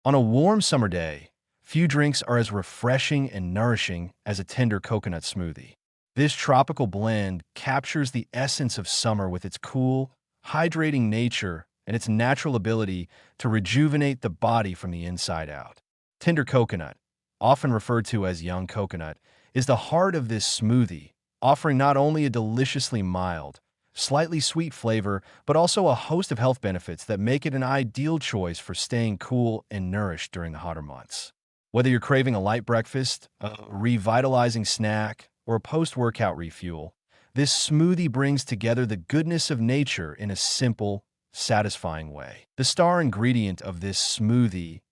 On a warm summer day, few drinks are as refreshing and nourishing as a tender coconut smoothie. This tropical blend captures the essence of summer with its cool, hydrating nature and its natural ability to rejuvenate the body from the inside out. Tender coconut, often referred to as young coconut, is the heart of this smoothie, offering not only a deliciously mild, slightly sweet flavor, but also a host of health benefits that make it an ideal choice for staying cool and nourished during the hotter months. Whether you're craving a light breakfast, a revitalizing snack, or a post-workout refuel, this smoothie brings together the goodness of nature in a simple, satisfying way. The star ingredient of this smoothie,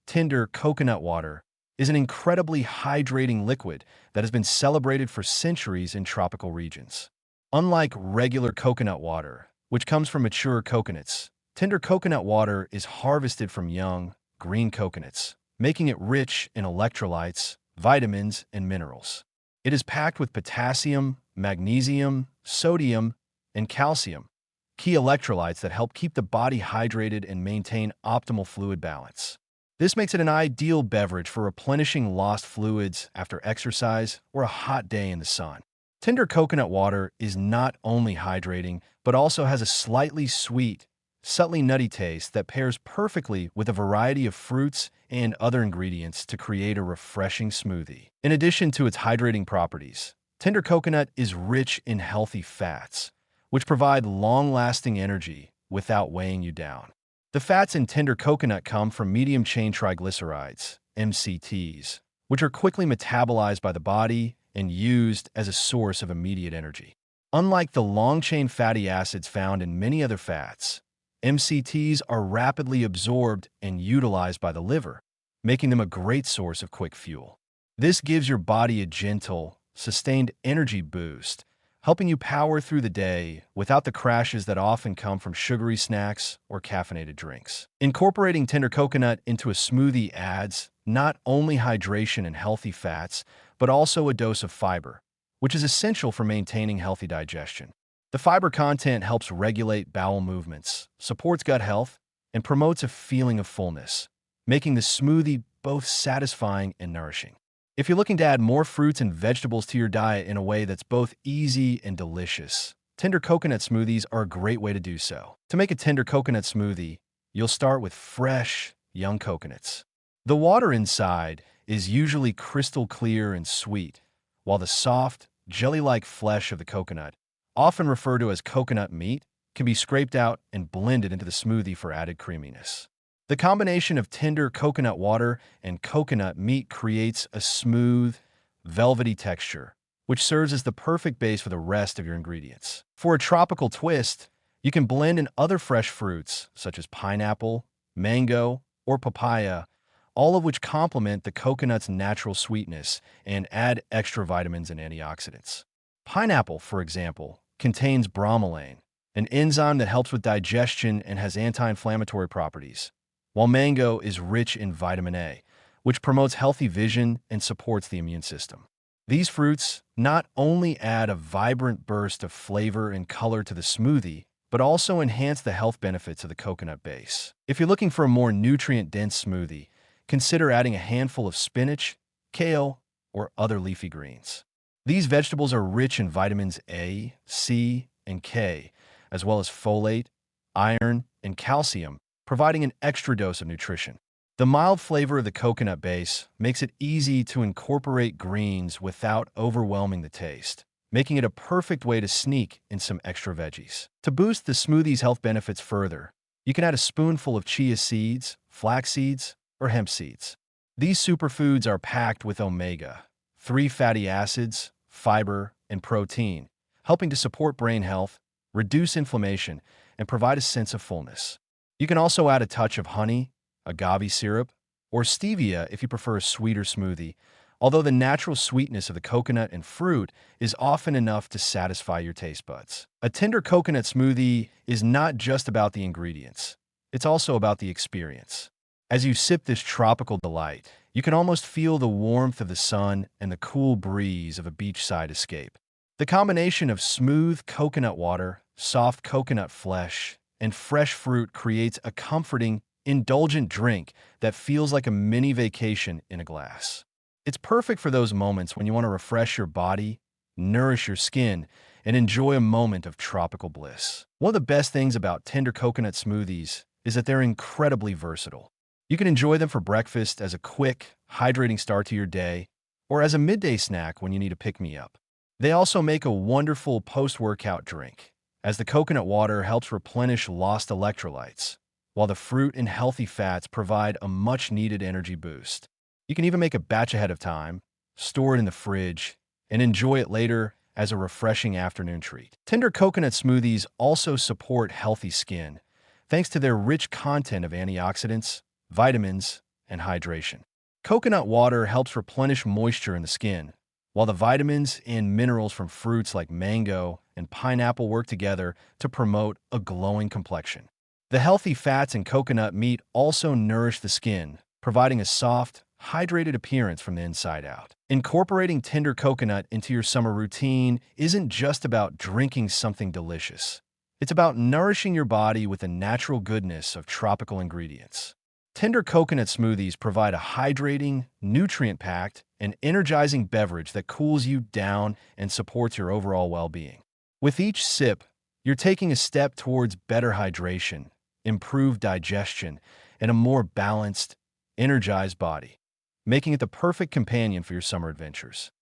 tender coconut water, is an incredibly hydrating liquid that has been celebrated for centuries in tropical regions. Unlike regular coconut water, which comes from mature coconuts, tender coconut water is harvested from young, green coconuts, making it rich in electrolytes, vitamins, and minerals. It is packed with potassium, magnesium, sodium, and calcium, key electrolytes that help keep the body hydrated and maintain optimal fluid balance. This makes it an ideal beverage for replenishing lost fluids after exercise or a hot day in the sun. Tender coconut water is not only hydrating, but also has a slightly sweet, subtly nutty taste that pairs perfectly with a variety of fruits and other ingredients to create a refreshing smoothie. In addition to its hydrating properties, tender coconut is rich in healthy fats, which provide long-lasting energy without weighing you down. The fats in tender coconut come from medium-chain triglycerides, MCTs, which are quickly metabolized by the body and used as a source of immediate energy. Unlike the long-chain fatty acids found in many other fats, MCTs are rapidly absorbed and utilized by the liver, making them a great source of quick fuel. This gives your body a gentle, sustained energy boost, helping you power through the day without the crashes that often come from sugary snacks or caffeinated drinks. Incorporating tender coconut into a smoothie adds not only hydration and healthy fats, but also a dose of fiber, which is essential for maintaining healthy digestion. The fiber content helps regulate bowel movements, supports gut health, and promotes a feeling of fullness, making the smoothie both satisfying and nourishing. If you're looking to add more fruits and vegetables to your diet in a way that's both easy and delicious, tender coconut smoothies are a great way to do so. To make a tender coconut smoothie, you'll start with fresh, young coconuts. The water inside is usually crystal clear and sweet, while the soft, jelly-like flesh of the coconut, often referred to as coconut meat, can be scraped out and blended into the smoothie for added creaminess. The combination of tender coconut water and coconut meat creates a smooth, velvety texture, which serves as the perfect base for the rest of your ingredients. For a tropical twist, you can blend in other fresh fruits, such as pineapple, mango, or papaya, all of which complement the coconut's natural sweetness and add extra vitamins and antioxidants. Pineapple, for example, contains bromelain, an enzyme that helps with digestion and has anti-inflammatory properties, while mango is rich in vitamin A, which promotes healthy vision and supports the immune system. These fruits not only add a vibrant burst of flavor and color to the smoothie, but also enhance the health benefits of the coconut base. If you're looking for a more nutrient-dense smoothie, consider adding a handful of spinach, kale, or other leafy greens. These vegetables are rich in vitamins A, C, and K, as well as folate, iron, and calcium, providing an extra dose of nutrition. The mild flavor of the coconut base makes it easy to incorporate greens without overwhelming the taste, making it a perfect way to sneak in some extra veggies. To boost the smoothie's health benefits further, you can add a spoonful of chia seeds, flax seeds, or hemp seeds. These superfoods are packed with omega-3 fatty acids, fiber, and protein, helping to support brain health, reduce inflammation, and provide a sense of fullness. You can also add a touch of honey, agave syrup, or stevia if you prefer a sweeter smoothie, although the natural sweetness of the coconut and fruit is often enough to satisfy your taste buds. A tender coconut smoothie is not just about the ingredients, it's also about the experience. As you sip this tropical delight, you can almost feel the warmth of the sun and the cool breeze of a beachside escape. The combination of smooth coconut water, soft coconut flesh, and fresh fruit creates a comforting, indulgent drink that feels like a mini vacation in a glass. It's perfect for those moments when you want to refresh your body, nourish your skin, and enjoy a moment of tropical bliss. One of the best things about tender coconut smoothies is that they're incredibly versatile. You can enjoy them for breakfast as a quick, hydrating start to your day, or as a midday snack when you need a pick-me-up. They also make a wonderful post-workout drink, as the coconut water helps replenish lost electrolytes, while the fruit and healthy fats provide a much-needed energy boost. You can even make a batch ahead of time, store it in the fridge, and enjoy it later as a refreshing afternoon treat. Tender coconut smoothies also support healthy skin, thanks to their rich content of antioxidants, vitamins, and hydration. Coconut water helps replenish moisture in the skin, while the vitamins and minerals from fruits like mango and pineapple work together to promote a glowing complexion. The healthy fats in coconut meat also nourish the skin, providing a soft, hydrated appearance from the inside out. Incorporating tender coconut into your summer routine isn't just about drinking something delicious. It's about nourishing your body with the natural goodness of tropical ingredients. Tender coconut smoothies provide a hydrating, nutrient-packed, and energizing beverage that cools you down and supports your overall well-being. With each sip, you're taking a step towards better hydration, improved digestion, and a more balanced, energized body, making it the perfect companion for your summer adventures.